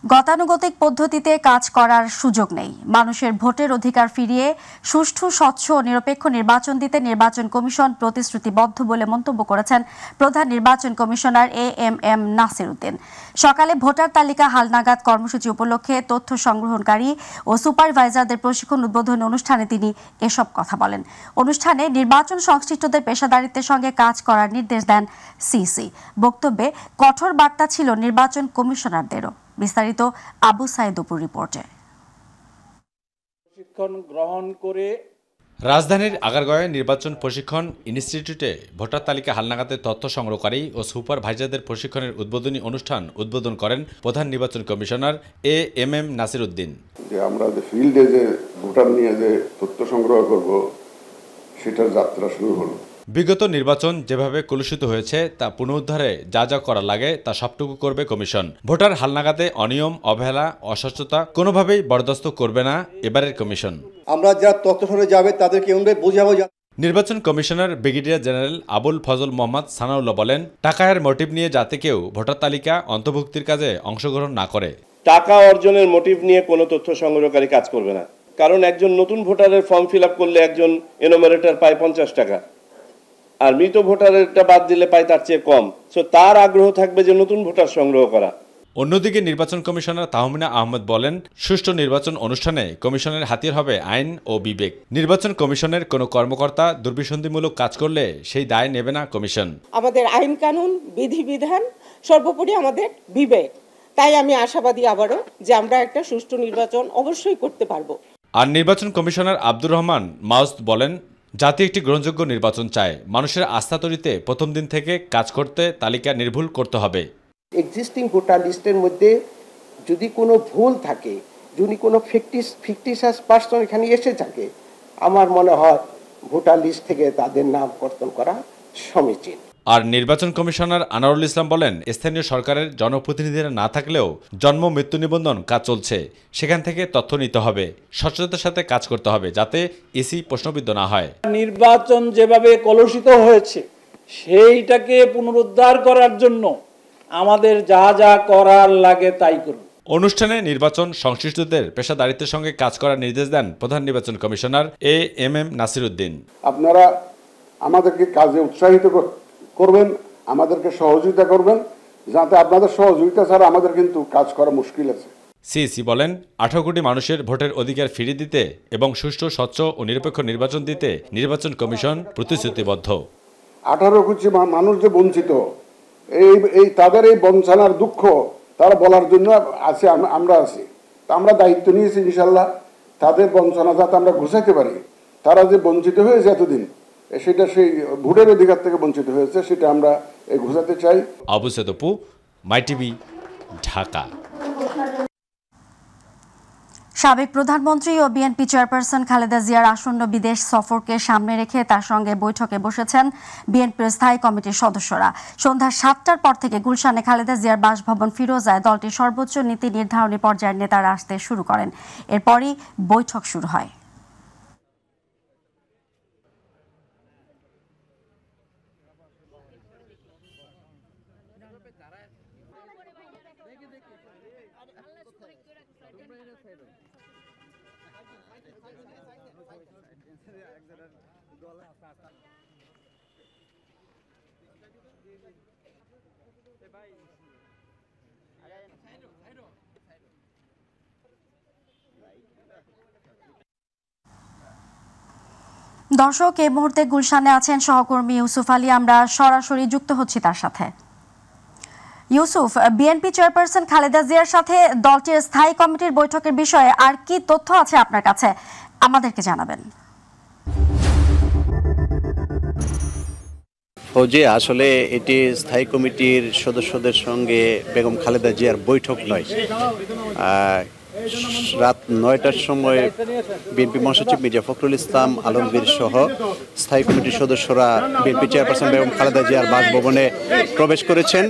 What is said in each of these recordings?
গতানুগতিক পদ্ধতিতে কাজ করার সুযোগ নেই। মানুষের ভোটের অধিকার ফিরিয়ে সুষ্ঠু, স্বচ্ছ ও নিরপেক্ষ নির্বাচন দিতে নির্বাচন কমিশন প্রতিশ্রুতিবদ্ধ বলে মন্তব্য করেছেন প্রধান নির্বাচন কমিশনার এএমএম নাসির উদ্দিন। সকালে ভোটার তালিকা হালনাগাদ কর্মসূচি উপলক্ষে তথ্য সংগ্রহণকারী ও সুপারভাইজারদের প্রশিক্ষণ উদ্বোধনী অনুষ্ঠানে তিনি এসব কথা বলেন। অনুষ্ঠানে নির্বাচন সংশ্লিষ্টদের পেশাদারিত্বের সঙ্গে কাজ করার নির্দেশ দেন সিসি। বক্তব্যে কঠোর বার্তা ছিল নির্বাচন কমিশনারদেরও। বিস্তারিত আবু সাইদ অপুর রিপোর্টে। প্রশিক্ষণ গ্রহণ করে রাজধানীর আগারগাঁওয়ে নির্বাচন প্রশিক্ষণ ইনস্টিটিউটে ভোটার তালিকা হালনাগাদের তথ্য সংগ্রহকারী ও সুপারভাইজারদের প্রশিক্ষণের উদ্বোধনী অনুষ্ঠান উদ্বোধন করেন প্রধান নির্বাচন কমিশনার এএমএম নাসির উদ্দিন। আমরা যে ফিল্ডে যে ভোটার নিয়ে যে তথ্য সংগ্রহ করব সেটার যাত্রা শুরু হলো। বিগত নির্বাচন যেভাবে কলুষিত হয়েছে তা পুনরুদ্ধারে যা যা করা লাগে তা সবটুকু করবে কমিশন। ভোটার হালনাগাদে অনিয়ম, অবহেলা, অস্বচ্ছতা কোনোভাবেই বরদাস্ত করবে না এবারের কমিশন। আমরা যারা তথ্য সরে যাবে তাদেরকে বোঝাবো। নির্বাচন commissioner brigadier general Abul Fazal Mohammad Sanaullah বলেন, টাকার মোটিভ নিয়ে যাতে কেউ ভোটার তালিকা অন্তর্ভুক্তির কাজে অংশগ্রহণ না করে। টাকা অর্জনের মোটিভ নিয়ে কোনো তথ্য সংগ্রহকারী কাজ করবে না, কারণ একজন নতুন ভোটারের ফর্ম ফিল আপ করলে একজন এনুমারেটর পায় 50 টাকা, আর মৃত ভোটারেরটা বাদ দিলে পায় তার চেয়ে কম। সো তার আগ্রহ থাকবে যে নতুন ভোটার সংগ্রহ করা। অন্যদিকে নির্বাচন কমিশনার তাহমিনা আহমেদ বলেন, সুষ্ঠু নির্বাচন অনুষ্ঠানে কমিশনের হাতিয়ার হবে আইন ও বিবেক। নির্বাচন কমিশনের কোনো কর্মকর্তা দুর্বিসন্ধিমূলক কাজ করলে সেই দায় নেবে না কমিশন। আমাদের আইন কানুন, বিধিবিধান, সর্বোপরি আমাদের বিবেক। তাই আমি আশাবাদী আবারও যে আমরা একটা সুষ্ঠু নির্বাচন অবশ্যই করতে পারবো। আর নির্বাচন কমিশনার আব্দুর রহমান মাউস্ত বলেন, জাতি একটি গ্রহণযোগ্য নির্বাচন চায়। মানুষের আস্থা তৈরিতে প্রথম দিন থেকে কাজ করতে তালিকা নির্ভুল করতে হবে। এক্সিস্টিং ভোটার লিস্টের মধ্যে যদি কোনো ভুল থাকে, যদি কোনো ফিকটিশিয়াস পার্সন এখানে এসে থাকে, আমার মনে হয় ভোটার লিস্ট থেকে তাদের নাম কর্তন করা সমীচীন। আর নির্বাচন কমিশনার আনোয়ারুল ইসলাম বলেন, স্থানীয় সরকারের জনপ্রতিনিধিরা না থাকলেও জন্ম মৃত্যু নিবন্ধন কাজ চলছে, সেখান থেকে তথ্য নিতে হবে, স্বচ্ছতার সাথে কাজ করতে হবে যাতে ইসি প্রশ্নবিদ্ধ না হয়। নির্বাচন যেভাবে কলুষিত হয়েছে সেইটাকে পুনরুদ্ধার করার জন্য আমাদের যা যা করার লাগে তাই করুন। অনুষ্ঠানে নির্বাচন সংশ্লিষ্টদের পেশাদারিত্বের সঙ্গে কাজ করার নির্দেশ দেন প্রধান নির্বাচন কমিশনার এএমএম নাসির উদ্দিন। আপনারা আমাদেরকে কাজে উৎসাহিত করবেন, আমাদেরকে সহযোগিতা করবেন, যাতে আপনাদের সহযোগিতা ছাড়া আমাদের কিন্তু কাজ করা মুশকিল আছে। সিসি বলেন, 18 কোটি মানুষের ভোটের অধিকার ফিরিয়ে দিতে এবং সুষ্ঠু, স্বচ্ছ ও নিরপেক্ষ নির্বাচন দিতে নির্বাচন কমিশন প্রতিশ্রুতিবদ্ধ। 18 কোটি মানুষ যে বঞ্চিত, এই তাদের এই বঞ্চনার দুঃখ তারা বলার জন্য আছে, আমরা আছি। আমরা দায়িত্ব নিয়েছি ইনশাল্লাহ তাদের বঞ্চনা যাতে আমরা ঘুষাইতে পারি। তারা যে বঞ্চিত হয়েছে এতদিন, সেটা সেই ভোটের অধিকার থেকে বঞ্চিত হয়েছে, সেটা আমরা ঘুষাতে চাই। আবু সাইদ অপু, মাই টিভি, ঢাকা। সাবেক প্রধানমন্ত্রী ও বিএনপি চেয়ারপারসন খালেদা জিয়ার আসন্ন বিদেশ সফরকে সামনে রেখে তার সঙ্গে বৈঠকে বসেছেন বিএনপির স্থায়ী কমিটির সদস্যরা। সন্ধ্যা 7টার পর থেকে গুলশানে খালেদা জিয়ার বাসভবন ফিরোজায় দলটির সর্বোচ্চ নীতি নির্ধারণী পর্যায়ের নেতারা আসতে শুরু করেন। এরপরই বৈঠক শুরু হয়। দর্শক, এই মুহূর্তে গুলশানে আছেন সহকর্মী ইউসুফ আলী। আমরা সরাসরি যুক্ত হচ্ছি তার সাথে। ইউসুফ, বিএনপি চেয়ারপারসন খালেদা জিয়ার সাথে দলটির স্থায়ী কমিটির বৈঠকের বিষয়ে আর কি তথ্য আছে আপনার কাছে, আমাদেরকে জানাবেন। ফৌজি, আসলে এটি স্থায়ী কমিটির সদস্যদের সঙ্গে বেগম খালেদা জিয়ার বৈঠক নয়। রাত 9টার সময় বিএনপি মহাসচিব মির্জা ফখরুল ইসলাম আলমগীর সহ স্থায়ী কমিটির সদস্যরা বিএনপি চেয়ারপারসন বেগম খালেদা জিয়ার বাসভবনে প্রবেশ করেছেন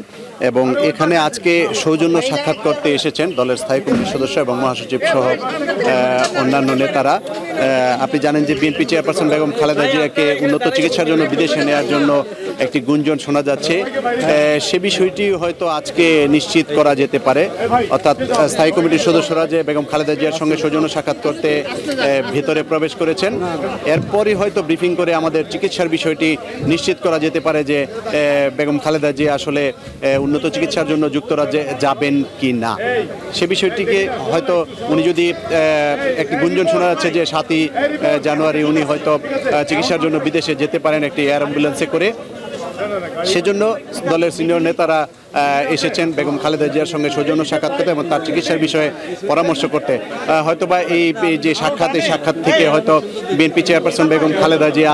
এবং এখানে আজকে সৌজন্য সাক্ষাৎ করতে এসেছেন দলের স্থায়ী কমিটির সদস্য এবং মহাসচিব সহ অন্যান্য নেতারা। আপনি জানেন যে বিএনপি চেয়ারপারসন বেগম খালেদা জিয়াকে উন্নত চিকিৎসার জন্য বিদেশে নেওয়ার জন্য একটি গুঞ্জন শোনা যাচ্ছে। সে বিষয়টি হয়তো আজকে নিশ্চিত করা যেতে পারে, অর্থাৎ স্থায়ী কমিটির সদস্যরা যে বেগম খালেদা জিয়ার সঙ্গে সৌজন্য সাক্ষাৎ করতে ভেতরে প্রবেশ করেছেন, এরপরই হয়তো ব্রিফিং করে আমাদের চিকিৎসার বিষয়টি নিশ্চিত করা যেতে পারে যে বেগম খালেদা জিয়া আসলে উন্নত চিকিৎসার জন্য যুক্তরাজ্যে যাবেন কি না। সে বিষয়টিকে হয়তো উনি যদি একটি গুঞ্জন শোনা যাচ্ছে যে 7ই জানুয়ারি উনি হয়তো চিকিৎসার জন্য বিদেশে যেতে পারেন একটি এয়ার অ্যাম্বুলেন্সে করে, সেজন্য দলের সিনিয়র নেতারা এসেছেন বেগম খালেদা জিয়ার সঙ্গে সৌজন্য সাক্ষাৎ করতে এবং তার চিকিৎসার বিষয়ে পরামর্শ করতে। হয়তোবা এই যে সাক্ষাৎ থেকে হয়তো বিএনপি চেয়ারপারসন বেগম খালেদা জিয়া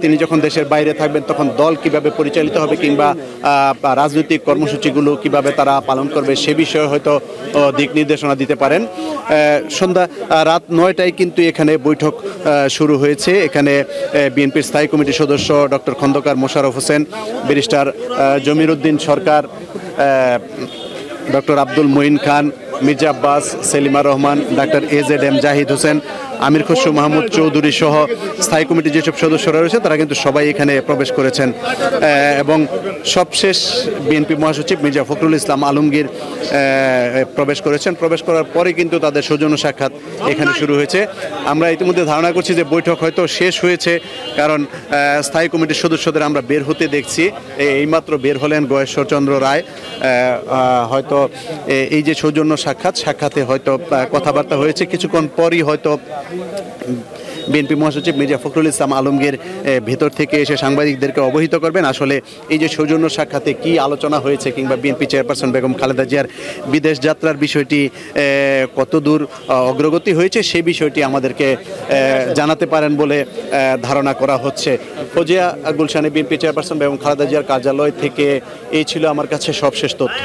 তিনি যখন দেশের বাইরে থাকবেন তখন দল কিভাবে পরিচালিত হবে কিংবা রাজনৈতিক কর্মসূচিগুলো কিভাবে তারা পালন করবে সে বিষয়ে হয়তো দিক নির্দেশনা দিতে পারেন। রাত 9টায় কিন্তু এখানে বৈঠক শুরু হয়েছে। এখানে বিএনপির স্থায়ী কমিটির সদস্য ডক্টর খন্দকার মোশাররফ হোসেন, ব্যারিস্টার জমির উদ্দিন সরকার, ডক্টর আব্দুল মঈন খান, মির্জা আব্বাস, সেলিমা রহমান, ডাক্তার AZM জাহিদ হোসেন, আমির খসরু মাহমুদ চৌধুরী সহ স্থায়ী কমিটির যেসব সদস্যরা রয়েছে তারা কিন্তু সবাই এখানে প্রবেশ করেছেন। এবং সবশেষ বিএনপি মহাসচিব মির্জা ফখরুল ইসলাম আলমগীর প্রবেশ করেছেন। প্রবেশ করার পরে কিন্তু তাদের সৌজন্য সাক্ষাৎ এখানে শুরু হয়েছে। আমরা ইতিমধ্যে ধারণা করছি যে বৈঠক হয়তো শেষ হয়েছে, কারণ স্থায়ী কমিটির সদস্যদের আমরা বের হতে দেখছি। এইমাত্র বের হলেন গয়েশ্বরচন্দ্র রায়। হয়তো এই যে সৌজন্য সাক্ষাতে হয়তো কথাবার্তা হয়েছে, কিছুক্ষণ পরই হয়তো বিএনপি মহাসচিব মির্জা ফখরুল ইসলাম আলমগীর ভেতর থেকে এসে সাংবাদিকদেরকে অবহিত করবেন আসলে এই যে সৌজন্য সাক্ষাতে কি আলোচনা হয়েছে কিংবা বিএনপি চেয়ারপারসন বেগম খালেদা জিয়ার বিদেশ যাত্রার বিষয়টি কতদূর অগ্রগতি হয়েছে সেই বিষয়টি আমাদেরকে জানাতে পারেন বলে ধারণা করা হচ্ছে। ফজিয়া গুলশানে বিএনপি চেয়ারপারসন বেগম খালেদা জিয়ার কার্যালয় থেকে এই ছিল আমার কাছে সবশেষ তথ্য।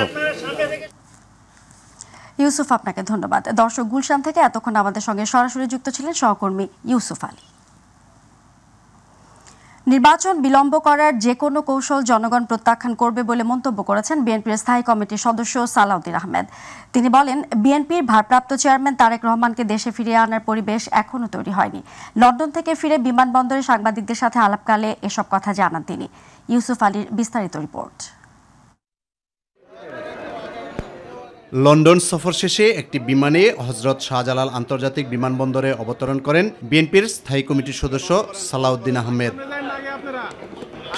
ইউসুফ, আপনাকে ধন্যবাদ। দর্শক, গুলশান থেকে এতক্ষণ আমাদের সঙ্গে সরাসরি যুক্ত ছিলেন সহকর্মী ইউসুফ আলী। নির্বাচন বিলম্ব করার যে কোনো কৌশল জনগণ প্রত্যাখ্যান করবে বলে মন্তব্য করেছেন বিএনপির স্থায়ী কমিটির সদস্য সালাউদ্দিন আহমেদ। তিনি বলেন, বিএনপির ভারপ্রাপ্ত চেয়ারম্যান তারেক রহমানকে দেশে ফিরিয়ে আনার পরিবেশ এখনও তৈরি হয়নি। লন্ডন থেকে ফিরে বিমানবন্দরে সাংবাদিকদের সাথে আলাপকালে এসব কথা জানান তিনি। ইউসুফ আলীর বিস্তারিত রিপোর্ট। লন্ডন সফর শেষে একটি বিমানে হযরত শাহজালাল আন্তর্জাতিক বিমানবন্দরে অবতরণ করেন বিএনপির স্থায়ী কমিটির সদস্য সালাউদ্দিন আহমেদ।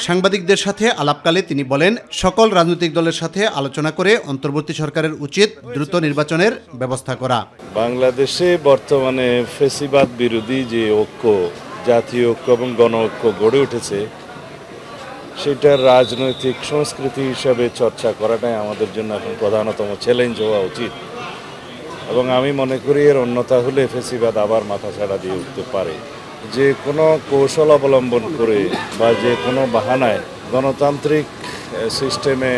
সাংবাদিকদের সাথে আলাপকালে তিনি বলেন, সকল রাজনৈতিক দলের সাথে আলোচনা করে অন্তর্বর্তী সরকারের উচিত দ্রুত নির্বাচনের ব্যবস্থা করা। বাংলাদেশে বর্তমানে ফ্যাসিবাদ বিরোধী যে ঐক্য, জাতীয় ঐক্য এবং গণ ঐক্য গড়ে উঠেছে, সেটার রাজনৈতিক সংস্কৃতি হিসাবে চর্চা করাটাই আমাদের জন্য এখন প্রধানতম চ্যালেঞ্জ হওয়া উচিত। এবং আমি মনে করি এর অন্যথা হলে ফ্যাসিবাদ আবার মাথাছাড়া দিয়ে উঠতে পারে। যে কোনো কৌশল অবলম্বন করে বা যে কোনো বাহানায় গণতান্ত্রিক সিস্টেমে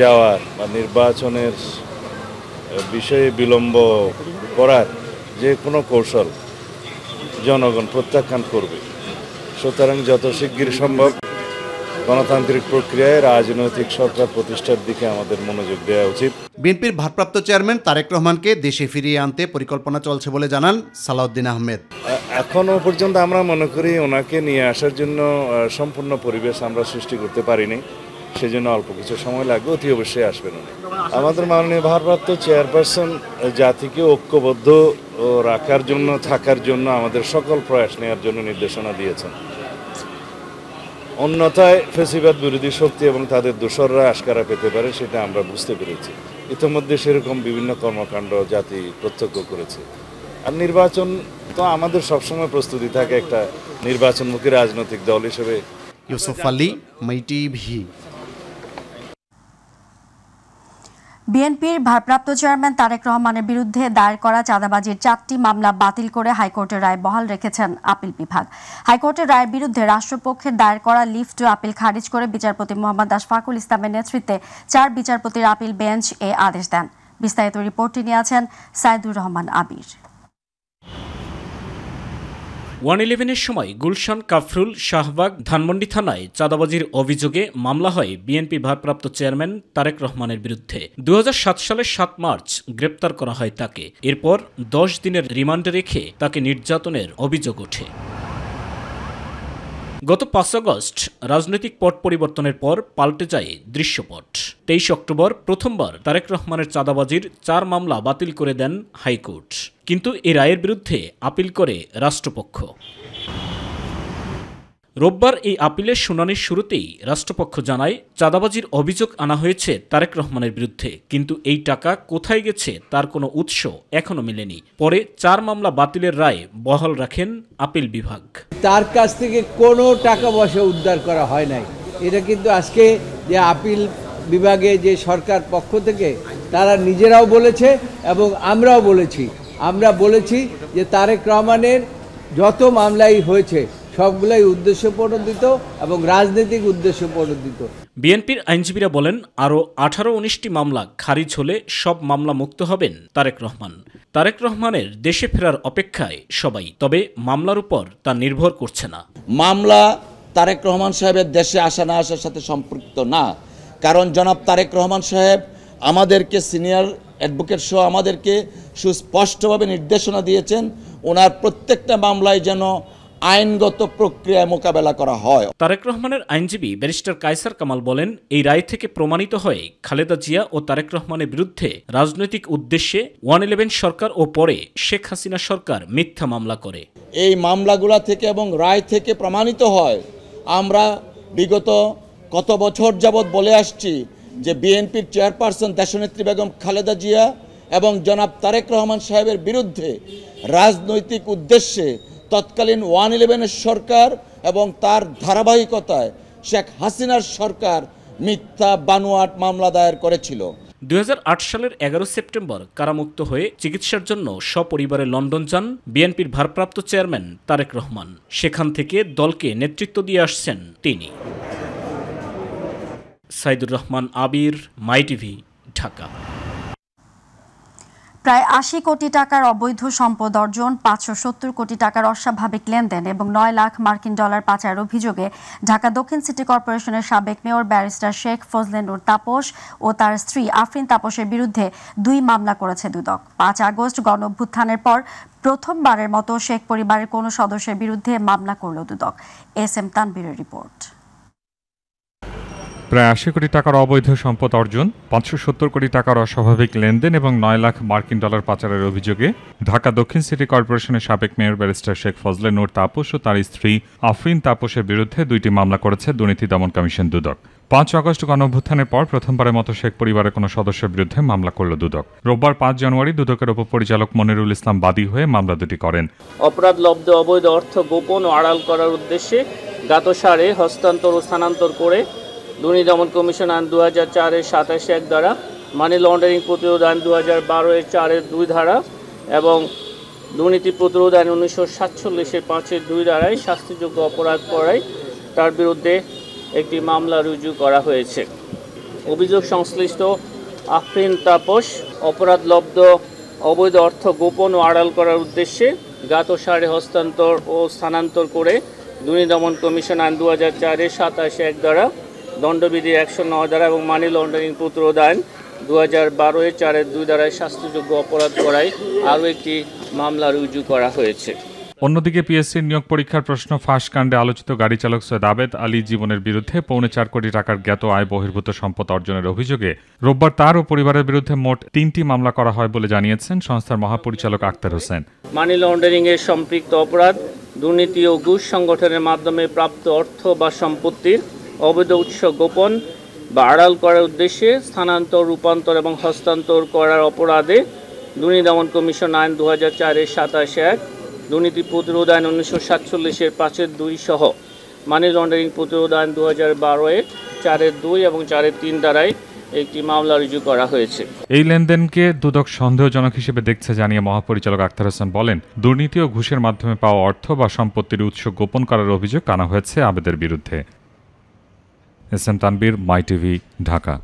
যাওয়ার বা নির্বাচনের বিষয়ে বিলম্ব করার যে কোনো কৌশল জনগণ প্রত্যাখ্যান করবে। সুতরাং যত শিগগির সম্ভব গণতান্ত্রিক প্রক্রিয়ায় রাজনৈতিক সরকার প্রতিষ্ঠার দিকে আমাদের মনোযোগ দেওয়া উচিত। বিএনপির ভারপ্রাপ্ত চেয়ারম্যান তারেক রহমানকে দেশে ফিরিয়ে আনতে পরিকল্পনা চলছে বলে জানান সালাউদ্দিন আহমেদ। এখনো পর্যন্ত আমরা মনে করি ওনাকে নিয়ে আসার জন্য সম্পূর্ণ পরিবেশ আমরা সৃষ্টি করতে পারিনি, সেজন্য অল্প কিছু সময় লাগবে, অতি অবশ্যই আসবেন উনি। আমাদের মাননীয় ভারপ্রাপ্ত চেয়ারপারসন জাতিকে ঐক্যবদ্ধ রাখার জন্য, থাকার জন্য আমাদের সকল প্রয়াস নেওয়ার জন্য নির্দেশনা দিয়েছেন। অন্যথায় ফ্যাসিবাদ বিরোধী শক্তি এবং তাদের দোসররা আশকারা পেতে পারে, সেটা আমরা বুঝতে পেরেছি। ইতিমধ্যে সেরকম বিভিন্ন কর্মকাণ্ড জাতি প্রত্যক্ষ করেছে। আর নির্বাচন তো আমাদের সবসময় প্রস্তুতি থাকে একটা নির্বাচনমুখী রাজনৈতিক দল হিসেবে। ইউসুফ আলী, মাই টিভি। বিএনপির ভারপ্রাপ্ত চেয়ারম্যান তারেক রহমানের বিরুদ্ধে দায়ের করা চাঁদাবাজির 4টি মামলা বাতিল করে হাইকোর্টের রায় বহাল রেখেছেন আপিল বিভাগ। হাইকোর্টের রায়ের বিরুদ্ধে রাষ্ট্রপক্ষের দায়ের করা লিভ টু আপিল খারিজ করে বিচারপতি মোহাম্মদ আশফাকুল ইসলামের নেতৃত্বে 4 বিচারপতির আপিল বেঞ্চ এ আদেশ দেন। বিস্তারিত রিপোর্টটি নিয়ে আছেন সাইদুর রহমান আবির। 111-এর সময় গুলশান, কাফরুল, শাহবাগ, ধানমন্ডি থানায় চাঁদাবাজির অভিযোগে মামলা হয় বিএনপি ভারপ্রাপ্ত চেয়ারম্যান তারেক রহমানের বিরুদ্ধে। 2007 সালের 7 মার্চ গ্রেপ্তার করা হয় তাকে। এরপর 10 দিনের রিমান্ডে রেখে তাকে নির্যাতনের অভিযোগ ওঠে। গত 5 আগস্ট রাজনৈতিক পট পরিবর্তনের পর পাল্টে যায় দৃশ্যপট। 23 অক্টোবর প্রথমবার তারেক রহমানের চাঁদাবাজির 4 মামলা বাতিল করে দেন হাইকোর্ট। কিন্তু এই রায়ের বিরুদ্ধে আপিল করে রাষ্ট্রপক্ষ। রোববার এই আপিলের শুনানির শুরুতেই রাষ্ট্রপক্ষ জানায়, চাঁদাবাজির অভিযোগ আনা হয়েছে তারেক রহমানের বিরুদ্ধে, কিন্তু এই টাকা কোথায় গেছে তার কোনো উৎস এখনো মেলেনি। পরে 4 মামলা বাতিলের রায় বহাল রাখেন আপিল বিভাগ। তার কাছ থেকে কোনো টাকা পয়সা উদ্ধার করা হয় নাই। এটা কিন্তু আজকে যে আপিল বিভাগে যে সরকার পক্ষ থেকে তারা নিজেরাও বলেছে এবং আমরাও বলেছি। আমরা বলেছি যে তারেক রহমানের যত মামলাই হয়েছে সবগুলাই উদ্দেশ্যপ্রণোদিত এবং রাজনৈতিক উদ্দেশ্যপ্রণোদিত। বিএনপির আইনজীবীরা বলেন, আরও 18-19টি মামলা খারিজ হলে সব মামলা মুক্ত হবেন তারেক রহমান। তারেক রহমানের দেশে ফেরার অপেক্ষায় সবাই, তবে মামলার উপর তা নির্ভর করছে না। মামলা তারেক রহমান সাহেবের দেশে আসা না আসার সাথে সম্পৃক্ত না, কারণ জনাব তারেক রহমান সাহেব আমাদেরকে সিনিয়র অ্যাডভোকেট সহ আমাদেরকে সুস্পষ্টভাবে নির্দেশনা দিয়েছেন ওনার প্রত্যেকটা মামলায় যেন আইনগত প্রক্রিয়ায় মোকাবেলা করা হয়। তারেক রহমানের আইনজীবী ব্যারিস্টার কায়সার কামাল বলেন, এই রায় থেকে প্রমাণিত হয় খালেদা জিয়া ও তারেক রহমানের বিরুদ্ধে রাজনৈতিক উদ্দেশ্যে 111 সরকার ও পরে শেখ হাসিনা সরকার মিথ্যা মামলা করে। এই মামলাগুলা থেকে এবং রায় থেকে প্রমাণিত হয়, আমরা বিগত কত বছর যাবৎ বলে আসছি যে বিএনপির চেয়ারপারসন দেশনেত্রী বেগম খালেদা জিয়া এবং জনাব তারেক রহমান সাহেবের বিরুদ্ধে রাজনৈতিক উদ্দেশ্যে তৎকালীন 111 সরকার এবং তার ধারাবাহিকতায় শেখ হাসিনার সরকার মিথ্যা বানোয়াট মামলা দায়ের করেছিল। 2008 সালের 11 সেপ্টেম্বর কারামুক্ত হয়ে চিকিৎসার জন্য সপরিবারে লন্ডন যান বিএনপির ভারপ্রাপ্ত চেয়ারম্যান তারেক রহমান। সেখান থেকে দলকে নেতৃত্ব দিয়ে আসছেন তিনি। সাইদুর রহমান আবির, মাই টিভি, ঢাকা। প্রায় 80 কোটি টাকার অবৈধ সম্পদ অর্জন, 570 কোটি টাকার অস্বাভাবিক লেনদেন এবং 9 লাখ মার্কিন ডলার পাচারের অভিযোগে ঢাকা দক্ষিণ সিটি কর্পোরেশনের সাবেক মেয়র ব্যারিস্টার শেখ ফজলে নূর তাপস ও তার স্ত্রী আফরিন তাপসের বিরুদ্ধে 2 মামলা করেছে দুদক। 5 আগস্ট গণঅভ্যুত্থানের পর প্রথমবারের মতো শেখ পরিবারের কোনো সদস্যের বিরুদ্ধে মামলা করল দুদক। SM তানবীরের report. প্রায় 80 কোটি টাকার অবৈধ সম্পদ অর্জন, 570 কোটি টাকার অস্বাভাবিক লেনদেন এবং 9 লাখ মার্কিন ডলার পাচারের অভিযোগে ঢাকা দক্ষিণ সিটি কর্পোরেশনের সাবেক মেয়র ব্যারিস্টার শেখ ফজলে নূর তাপস ও তার স্ত্রী আফরিন তাপসের বিরুদ্ধে 2টি মামলা করেছে দুর্নীতি দমন কমিশন দুদক। 5 আগস্ট গণঅভ্যুত্থানের পর প্রথমবারের মতো শেখ পরিবারের কোনো সদস্যের বিরুদ্ধে মামলা করল দুদক। রোববার 5 জানুয়ারি দুদকের উপপরিচালক মনিরুল ইসলাম বাদী হয়ে মামলা দুটি করেন। অপরাধ লব্ধ অবৈধ অর্থ গোপন ও আড়াল করার উদ্দেশ্যে জ্ঞাতসারে হস্তান্তর ও স্থানান্তর করে দুর্নীতি দমন কমিশন আইন 2004-এর 27(1) ধারা, মানি লন্ডারিং প্রতিরোধ আইন 2012-এর 4-এর 2 ধারা এবং দুর্নীতি প্রতিরোধ আইন 1947-এর 5-এর 2 ধারায় শাস্তিযোগ্য অপরাধ করায় তার বিরুদ্ধে একটি মামলা রুজু করা হয়েছে। অভিযোগ সংশ্লিষ্ট আফরিন তাপস অপরাধ লব্ধ অবৈধ অর্থ গোপন ও আড়াল করার উদ্দেশ্যে জ্ঞাতসারে হস্তান্তর ও স্থানান্তর করে দুর্নীতি দমন কমিশন আইন 2004-এর 27(1) ধারা, দণ্ডবিধি 109 ধারা এবং মানি লন্ডারিং প্রতিরোধ আইন 2012-এর 4-এর 2 ধারায় শাস্তিযোগ্য অপরাধ করায় আরও একটি মামলা রুজু করা হয়েছে। অন্যদিকে পিএসসির নিয়োগ পরীক্ষার প্রশ্ন ফাঁস কাণ্ডে আলোচিত গাড়ি চালক সৈয়দ আবেদ আলী জীবনের বিরুদ্ধে 4.25 কোটি টাকার জ্ঞাত আয় বহির্ভূত সম্পদ অর্জনের অভিযোগে রোববার তার ও পরিবারের বিরুদ্ধে মোট 3টি মামলা করা হয় বলে জানিয়েছেন সংস্থার মহাপরিচালক আক্তার হোসেন। মানি লন্ডারিংয়ের সম্পৃক্ত অপরাধ, দুর্নীতি ও ঘুষ সংগঠনের মাধ্যমে প্রাপ্ত অর্থ বা সম্পত্তির অবৈধ উৎস গোপন বা আড়াল করার উদ্দেশ্যে স্থানান্তর, রূপান্তর এবং হস্তান্তর করার অপরাধে দুর্নীতি দমন কমিশন আইন 2004-এর 27(1), দুর্নীতি প্রতিরোধ আইন 1947-এর 5-এর 2 সহ মানি লন্ডারিং প্রতিরোধ আইন 2012-এর 4-এর 2 এবং 4-এর 3 ধারায় একটি মামলা রুজু করা হয়েছে। এই লেনদেনকে দুদক সন্দেহজনক হিসেবে দেখছে জানিয়ে মহাপরিচালক আক্তার হোসেন বলেন, দুর্নীতি ও ঘুষের মাধ্যমে পাওয়া অর্থ বা সম্পত্তির উৎস গোপন করার অভিযোগ আনা হয়েছে আবেদের বিরুদ্ধে। SM তানবীর, মাই টিভি, ঢাকা।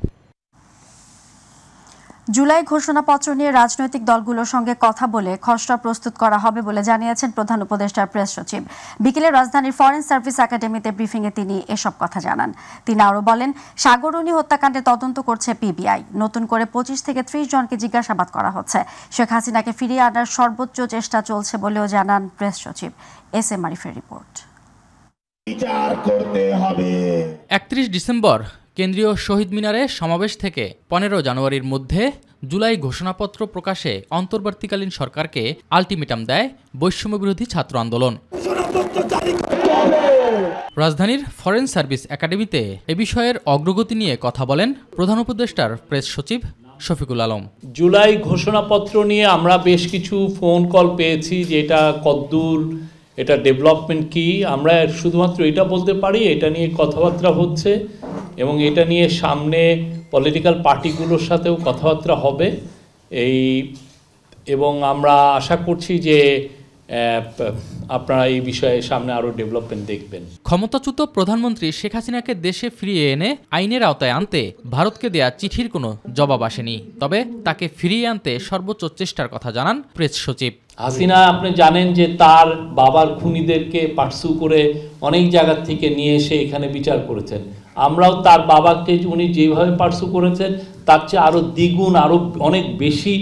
জুলাই ঘোষণাপত্র নিয়ে রাজনৈতিক দলগুলোর সঙ্গে কথা বলে খসড়া প্রস্তুত করা হবে বলে জানিয়েছেন প্রধান উপদেষ্টার প্রেস সচিব। বিকেলে রাজধানীর ফরেন সার্ভিস একাডেমিতে ব্রিফিংয়ে তিনি এসব কথা জানান। তিনি আরও বলেন, সাগররুনি হত্যাকাণ্ডে তদন্ত করছে পিবিআই। নতুন করে 25 থেকে 30 জনকে জিজ্ঞাসাবাদ করা হচ্ছে। শেখ হাসিনাকে ফিরিয়ে আনার সর্বোচ্চ চেষ্টা চলছে বলেও জানান প্রেস সচিব। এস এম আরিফের রিপোর্ট। 31 ডিসেম্বর কেন্দ্রীয় শহীদ মিনারে সমাবেশ থেকে 15 জানুয়ারির মধ্যে জুলাই ঘোষণাপত্র প্রকাশে অন্তর্বর্তীকালীন সরকারকে আলটিমেটাম দেয় বৈষম্যবিরোধী ছাত্র আন্দোলন। রাজধানীর ফরেন সার্ভিস একাডেমিতে এ বিষয়ের অগ্রগতি নিয়ে কথা বলেন প্রধান উপদেষ্টার প্রেস সচিব শফিকুল আলম। জুলাই ঘোষণাপত্র নিয়ে আমরা বেশ কিছু ফোন কল পেয়েছি যে এটা কদ্দূর, এটা ডেভেলপমেন্ট কি। আমরা শুধুমাত্র এটা বলতে পারি এটা নিয়ে কথাবার্তা হচ্ছে এবং এটা নিয়ে সামনে পলিটিক্যাল পার্টিগুলোর সাথেও কথাবার্তা হবে এবং আমরা আশা করছি যে আপনারা এই বিষয়ে সামনে আরও ডেভেলপমেন্ট দেখবেন। ক্ষমতাচ্যুত প্রধানমন্ত্রী শেখ হাসিনাকে দেশে ফিরিয়ে এনে আইনের আওতায় আনতে ভারতকে দেয়া চিঠির কোনো জবাব আসেনি। তবে তাকে ফিরিয়ে আনতে সর্বোচ্চ চেষ্টার কথা জানান প্রেস সচিব। হাসিনা আপনি জানেন যে তার বাবার খুনিদেরকে পার্সু করে অনেক জায়গা থেকে নিয়ে এসে এখানে বিচার করেছেন। আমরাও তার বাবাকে উনি যেভাবে পার্সু করেছেন তার চেয়ে আরও দ্বিগুণ, আরও অনেক বেশি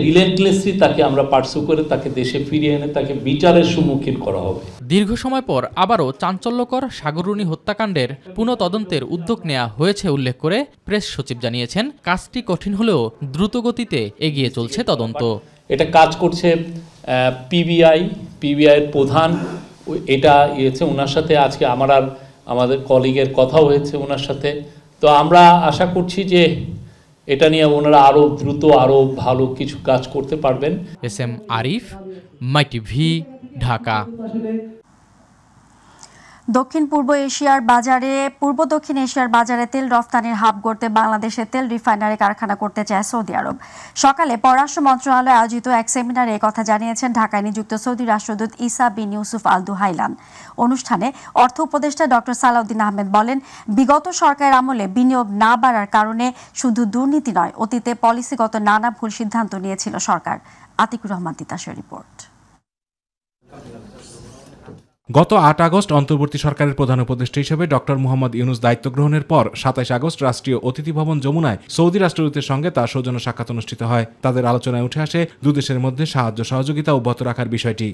রিলেন্টলেসলি তাকে আমরা পার্সু করে তাকে দেশে ফিরিয়ে এনে তাকে বিচারের সম্মুখীন করা হবে। দীর্ঘ সময় পর আবারও চাঞ্চল্যকর সাগররুনি হত্যাকাণ্ডের পুনঃতদন্তের উদ্যোগ নেওয়া হয়েছে উল্লেখ করে প্রেস সচিব জানিয়েছেন, কাজটি কঠিন হলেও দ্রুতগতিতে এগিয়ে চলছে তদন্ত। এটা কাজ করছে পিবিআইয়ের প্রধান, এটা ইয়েছে ওনার সাথে আজকে আমাদের কলিগের কথা হয়েছে ওনার সাথে। তো আমরা আশা করছি যে এটা নিয়ে ওনারা আরও দ্রুত আরও ভালো কিছু কাজ করতে পারবেন। এস এম আরিফ, মাই টিভি, ঢাকা। পূর্ব দক্ষিণ এশিয়ার বাজারে তেল রফতানির হাব গড়তে বাংলাদেশে তেল রিফাইনারি কারখানা করতে চায় সৌদি আরব। সকালে পররাষ্ট্র মন্ত্রণালয়ে আয়োজিত এক সেমিনারে একথা জানিয়েছেন ঢাকায় নিযুক্ত সৌদি রাষ্ট্রদূত ইসা বিন ইউসুফ আল দুহাইলান। অনুষ্ঠানে অর্থ উপদেষ্টা ডক্টর সালাউদ্দিন আহমেদ বলেন, বিগত সরকারের আমলে বিনিয়োগ না বাড়ার কারণে শুধু দুর্নীতি নয়, অতীতে পলিসিগত নানা ভুল সিদ্ধান্ত নিয়েছিল সরকার। আতিকুর রহমান তিতাসের রিপোর্ট। গত 8 আগস্ট অন্তর্বর্তী সরকারের প্রধান উপদেষ্টা হিসেবে ডক্টর মোহাম্মদ ইউনূস দায়িত্ব গ্রহণের পর 27 আগস্ট রাষ্ট্রীয় অতিথি ভবন যমুনায় সৌদি রাষ্ট্রদূতের সঙ্গে তার সৌজন্য সাক্ষাৎ অনুষ্ঠিত হয়। তাদের আলোচনায় উঠে আসে দুদেশের মধ্যে সাহায্য সহযোগিতা অব্যাহত রাখার বিষয়টি।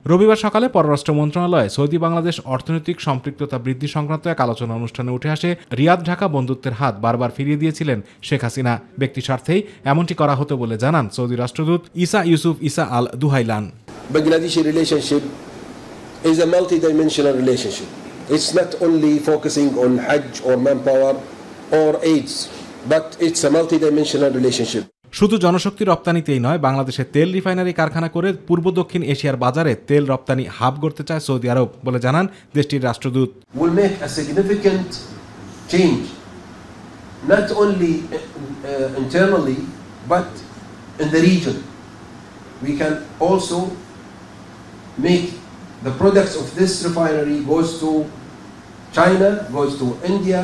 রবিবার সকালে পররাষ্ট্র মন্ত্রণালয়ে সৌদি বাংলাদেশ অর্থনৈতিক সম্পৃক্ততা বৃদ্ধি সংক্রান্ত এক আলোচনা অনুষ্ঠানে উঠে আসে, রিয়াদ ঢাকা বন্ধুত্বের হাত বারবার ফিরিয়ে দিয়েছিলেন শেখ হাসিনা। ব্যক্তি স্বার্থেই এমনটি করা হতো বলে জানান সৌদি রাষ্ট্রদূত ইসা আল দুহাইলান। Bangladeshi relationship is a multi-dimensional relationship. It's not only focusing on Hajj or manpower or AIDS, but it's a multi-dimensional relationship. শুধু জনশক্তি রপ্তানিতেই নয়, বাংলাদেশে তেল রিফাইনারি কারখানা করে পূর্ব দক্ষিণ এশিয়ার বাজারে তেল রপ্তানি হাব করতে চায় সৌদি আরব বলে জানান দেশটির রাষ্ট্রদূত। Will make a significant change, not only internally, but in the region. We can also make the products of this refinery goes to China, goes to India,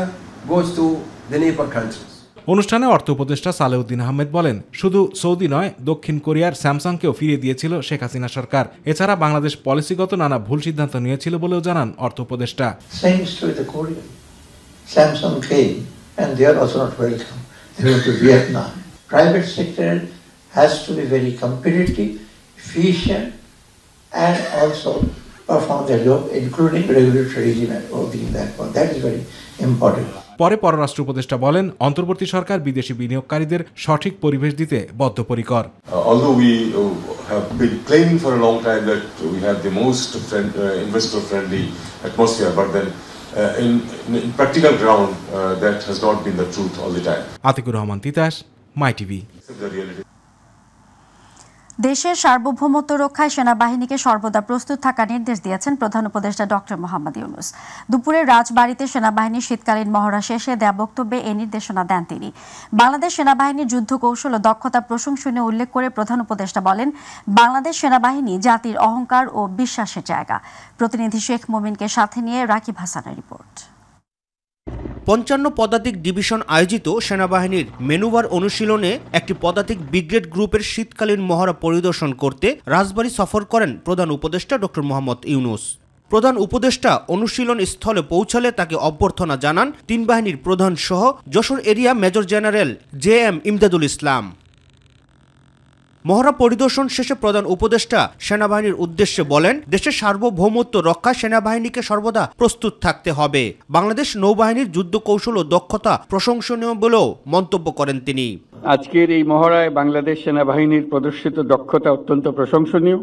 goes to the neighbor countries. অনুষ্ঠানে অর্থ উপদেষ্টা সালেউদ্দিন আহমেদ বলেন, শুধু Saudi নয়, দক্ষিণ কোরিয়ার স্যামসাংকেও ফিরিয়ে দিয়েছিল শেখ হাসিনা সরকার। এছাড়া বাংলাদেশ পলিসিগত নানা ভুল সিদ্ধান্ত নিয়েছিল বলেও জানান অর্থ উপদেষ্টা। Thanks to the Korean, Samsung came and they are also not welcome. They went to Vietnam. Private sector has to be very competitive, efficient, and also perform their job, including regulatory regime and all things that. That is very important. পরে পররাষ্ট্র উপদেষ্টা বলেন, অন্তর্বর্তী সরকার বিদেশি বিনিয়োগকারীদের সঠিক পরিবেশ দিতে বদ্ধপরিকর। Although we have been claiming for a long time that we have the most investor-friendly atmosphere, but then in practical ground that has not been the truth all the time. Atiqur Rahman Titas, my TV. দেশের সার্বভৌমত্ব রক্ষায় সেনাবাহিনীকে সর্বদা প্রস্তুত থাকার নির্দেশ দিয়েছেন প্রধান উপদেষ্টা ডক্টর মোহাম্মদ ইউনূস। দুপুরে রাজবাড়ীতে সেনাবাহিনীর শীতকালীন মহড়া শেষে দেয়া বক্তব্যে এই নির্দেশনা দেন তিনি। বাংলাদেশ সেনাবাহিনীর যুদ্ধ কৌশল ও দক্ষতা প্রশংসনীয় উল্লেখ করে প্রধান উপদেষ্টা বলেন, বাংলাদেশ সেনাবাহিনী জাতির অহংকার ও বিশ্বাসের জায়গা। প্রতিনিধি শেখ মুমিনকে সাথে নিয়ে রাকিব হাসানের রিপোর্ট। 55 পদাতিক ডিভিশন আয়োজিত সেনাবাহিনীর মেনুভার অনুশীলনে একটি পদাতিক ব্রিগেড গ্রুপের শীতকালীন মহড়া পরিদর্শন করতে রাজবাড়ী সফর করেন প্রধান উপদেষ্টা ডক্টর মোহাম্মদ ইউনূস। প্রধান উপদেষ্টা অনুশীলন স্থলে পৌঁছালে তাকে অভ্যর্থনা জানান 3 বাহিনীর প্রধান সহ Jessore area major general JM Imdadul Islam. মহড়া পরিদর্শন শেষে প্রধান উপদেষ্টা সেনাবাহিনীর উদ্দেশ্যে বলেন, দেশের সার্বভৌমত্ব রক্ষায় সেনাবাহিনীকে সর্বদা প্রস্তুত থাকতে হবে। বাংলাদেশ নৌবাহিনীর যুদ্ধ কৌশল ও দক্ষতা প্রশংসনীয় বলেও মন্তব্য করেন তিনি। আজকের এই মহড়ায় বাংলাদেশ সেনাবাহিনীর প্রদর্শিত দক্ষতা অত্যন্ত প্রশংসনীয়।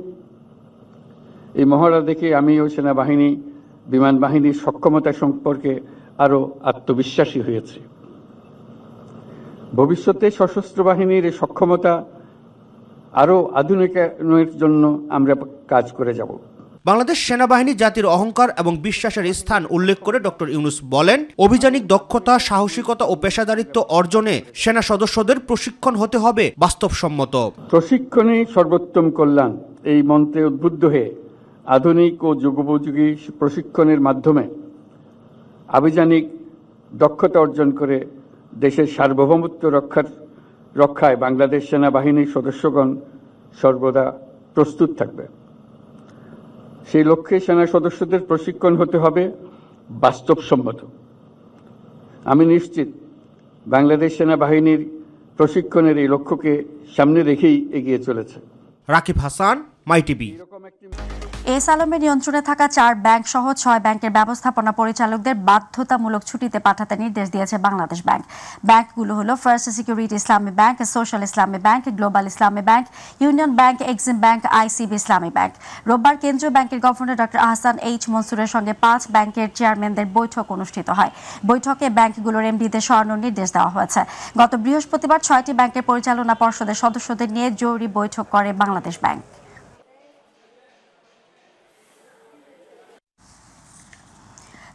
এই মহড়া দেখে আমিও সেনাবাহিনী বিমান বাহিনীর সক্ষমতা সম্পর্কে আরো আত্মবিশ্বাসী হয়েছি। ভবিষ্যতে সশস্ত্র বাহিনীর এই সক্ষমতা আরো আধুনিকায়নের জন্য আমরা কাজ করে যাব। বাংলাদেশ সেনাবাহিনী জাতির অহংকার এবং বিশ্বাসের স্থান উল্লেখ করে ডক্টর ইউনূস বলেন, অভিযানিক দক্ষতা, সাহসিকতা ও পেশাদারিত্ব অর্জনে সেনা সদস্যদের প্রশিক্ষণ হতে হবে বাস্তবসম্মত। প্রশিক্ষণে সর্বোত্তম কল্যাণ এই মন্ত্রে উদ্বুদ্ধ হয়ে আধুনিক ও যুগোপযোগী প্রশিক্ষণের মাধ্যমে আভিযানিক দক্ষতা অর্জন করে দেশের সার্বভৌমত্ব রক্ষায় বাংলাদেশ সেনাবাহিনীর সদস্যগণ সর্বদা প্রস্তুত থাকবে। সেই লক্ষ্যে সেনা সদস্যদের প্রশিক্ষণ হতে হবে বাস্তবসম্মত। আমি নিশ্চিত বাংলাদেশ সেনাবাহিনীর প্রশিক্ষণের এই লক্ষ্যকে সামনে রেখেই এগিয়ে চলেছে। রাকিব হাসান, মাই টিভি। এস আলমের নিয়ন্ত্রণে থাকা 4 ব্যাংক সহ 6 ব্যাংকের ব্যবস্থাপনা পরিচালকদের বাধ্যতামূলক ছুটিতে পাঠাতে নির্দেশ দিয়েছে বাংলাদেশ ব্যাংক। ব্যাংকগুলো হলো ফার্স্ট সিকিউরিটি ইসলামী ব্যাংক, সোশ্যাল ইসলামী ব্যাংক, গ্লোবাল ইসলামী bank, union bank, Exim bank, ICB ইসলামী ব্যাংক। রোববার কেন্দ্রীয় ব্যাংকের গভর্নর ডক্টর আহসান এইচ মনসুরের সঙ্গে 5 ব্যাংকের চেয়ারম্যানদের বৈঠক অনুষ্ঠিত হয়। বৈঠকে ব্যাংকগুলোর এমডিদের সরানোর নির্দেশ দেওয়া হয়েছে। গত বৃহস্পতিবার 6টি ব্যাংকের পরিচালনা পর্ষদের সদস্যদের নিয়ে জরুরি বৈঠক করে বাংলাদেশ ব্যাংক।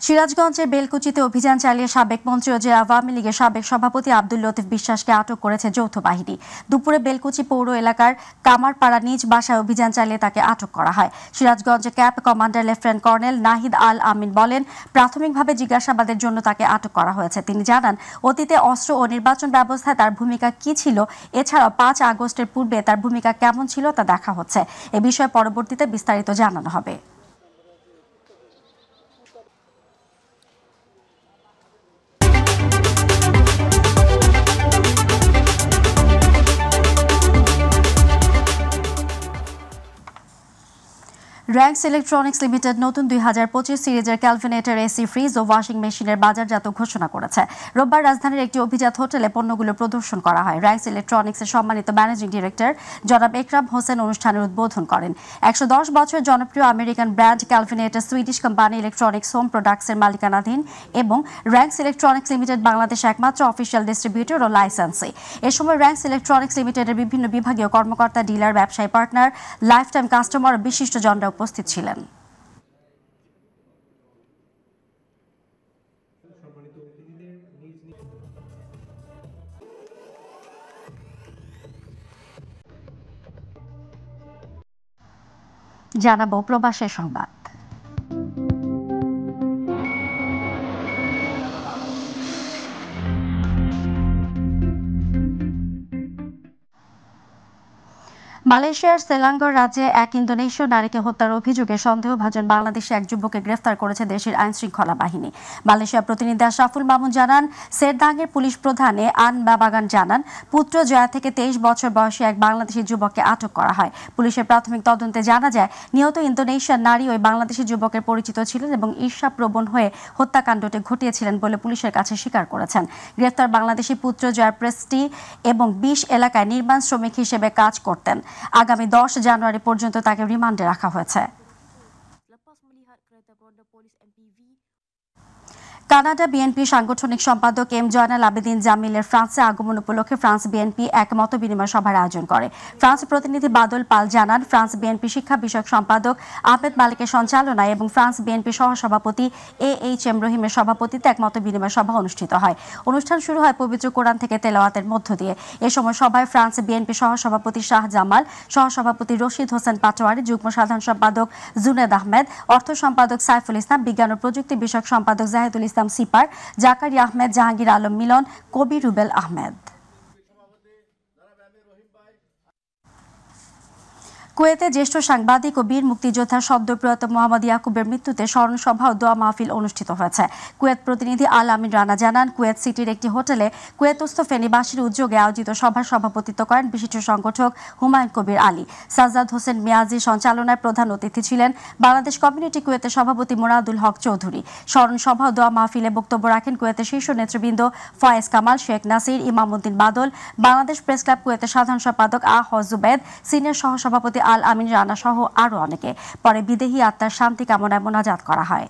সিরাজগঞ্জের বেলকুচিতে অভিযান চালিয়ে সাবেক মন্ত্রী ও জেলা আওয়ামী লীগের সাবেক সভাপতি আব্দুল লতিফ বিশ্বাসকে আটক করেছে যৌথ বাহিনী। দুপুরে বেলকুচি পৌর এলাকার কামারপাড়া নিজ বাসায় অভিযান চালিয়ে তাকে আটক করা হয়। Sirajganj camp commander lieutenant colonel Nahid Al Amin বলেন, প্রাথমিকভাবে জিজ্ঞাসাবাদের জন্য তাকে আটক করা হয়েছে। তিনি জানান, অতীতে অস্ত্র ও নির্বাচন ব্যবস্থায় তার ভূমিকা কি ছিল, এছাড়াও 5 আগস্টের পূর্বে তার ভূমিকা কেমন ছিল তা দেখা হচ্ছে। এ বিষয়ে পরবর্তীতে বিস্তারিত জানানো হবে। র্যাঙ্কস ইলেকট্রনিক্স লিমিটেড নতুন 2025 সিরিজের ক্যালভিনেটর, এসি, ফ্রিজ ও ওয়াশিং মেশিনের বাজারজাত ঘোষণা করেছে। রোববার রাজধানীর একটি অভিজাত হোটেলে পণ্যগুলো প্রদর্শন করা হয়। র্যাঙ্কস ইলেকট্রনিক্সের সম্মানিত ম্যানেজিং ডিরেক্টর জনাব একরাম হোসেন অনুষ্ঠানের উদ্বোধন করেন। 110 বছর জনপ্রিয় American brand Kelvinator Swedish company electronics home প্রোডাক্টসের মালিকানাধীন এবং র্যাঙ্কস ইলেকট্রনিক্স লিমিটেড বাংলাদেশ একমাত্র অফিসিয়াল ডিস্ট্রিবিউটর ও লাইসেন্সি। এ সময় র্যাঙ্কস ইলেকট্রনিক্স লিমিটেডের বিভিন্ন বিভাগীয় কর্মকর্তা, ডিলার, ব্যবসায়ী পার্টনার, লাইফ টাইম কাস্টমার ও বিশিষ্টজনরা উপস্থিত ছিলেন। জানাবো প্রবাসের সংবাদ। মালয়েশিয়ার সেলাঙ্গর রাজ্যে এক ইন্দোনেশীয় নারীকে হত্যার অভিযোগে সন্দেহভাজন বাংলাদেশি এক যুবককে গ্রেফতার করেছে দেশের আইন শৃঙ্খলা বাহিনী। মালয়েশিয়া প্রতিনিধি আশরাফুল মামুন জানান, সেরদাংয়ের পুলিশ প্রধান আন বাবাগান জানান, পুত্র জয়া থেকে 23 বছর বয়সী এক বাংলাদেশি যুবককে আটক করা হয়। পুলিশের প্রাথমিক তদন্তে জানা যায়, নিহত ইন্দোনেশিয়ার নারী ওই বাংলাদেশি যুবকের পরিচিত ছিলেন এবং ঈর্ষাপ্রবণ হয়ে হত্যাকাণ্ডটি ঘটিয়েছিলেন বলে পুলিশের কাছে স্বীকার করেছেন। গ্রেফতার বাংলাদেশি পুত্র জয়া প্রেস্টি এবং 20 এলাকায় নির্মাণ শ্রমিক হিসেবে কাজ করতেন। আগামী 10 জানুয়ারি পর্যন্ত তাকে রিমান্ডে রাখা হয়েছে। কানাডা বিএনপি সাংগঠনিক সম্পাদক এম জয়নাল আবেদিন জামিলের ফ্রান্সে আগমন উপলক্ষে ফ্রান্স বিএনপি এক মত বিনিময় সভার আয়োজন করে। ফ্রান্স প্রতিনিধি বাদল পাল জানান, ফ্রান্স বিএনপি শিক্ষা বিষয়ক সম্পাদক আহমেদ মালিকের সঞ্চালনায় এবং ফ্রান্স বিএনপি সহসভাপতি AHM রহিমের সভাপতিত্বে এক মত বিনিময় সভা অনুষ্ঠিত হয়। অনুষ্ঠান শুরু হয় পবিত্র কোরআন থেকে তেলাওয়াতের মধ্য দিয়ে। এ সময় সভায় ফ্রান্স বিএনপি সহসভাপতি শাহ জামাল, সহসভাপতি রশিদ হোসেন পাটোয়ারি, যুগ্ম সাধারণ সম্পাদক জুনেদ আহমেদ, অর্থ সম্পাদক সাইফুল ইসলাম, বিজ্ঞান ও প্রযুক্তি বিষয়ক সম্পাদক জাহিদুল ইসলাম ইসলাম সিপার, জাকারিয়া আহমেদ, জাহাঙ্গীর আলম মিলন, কবি রুবেল আহমেদ। কুয়েতে জ্যেষ্ঠ সাংবাদিক ও বীর মুক্তিযোদ্ধা সদ্যপ্রয়াত মোহাম্মদ ইয়াকুবের মৃত্যুতে স্মরণ সভা ও দোয়া মাহফিল অনুষ্ঠিত হয়েছে। কুয়েত প্রতিনিধি আল আমিন রানা জানান, কুয়েত সিটির একটি হোটেলে কুয়েতস্থ ফেনীবাসীর উদ্যোগে আয়োজিত সভার সভাপতিত্ব করেন বিশিষ্ট সংগঠক হুমায়ুন কবির আলী। সাজ্জাদ হোসেন মিয়াজি সঞ্চালনায় প্রধান অতিথি ছিলেন বাংলাদেশ কমিউনিটি কুয়েতের সভাপতি মুরাদুল হক চৌধুরী। স্মরণ সভা ও দোয়া মাহফিলে বক্তব্য রাখেন কুয়েতের শীর্ষ নেতৃবৃন্দ ফয়েজ কামাল, শেখ নাসির, ইমামউদ্দিন বাদল, বাংলাদেশ প্রেস ক্লাব কুয়েতের সাধারণ সম্পাদক জুবেদ, সিনিয়র সহসভাপতি আল আমিন রানা সহ আরো অনেকে। পরে বিদেহী আত্মার শান্তি কামনায় মোনাজাত করা হয়।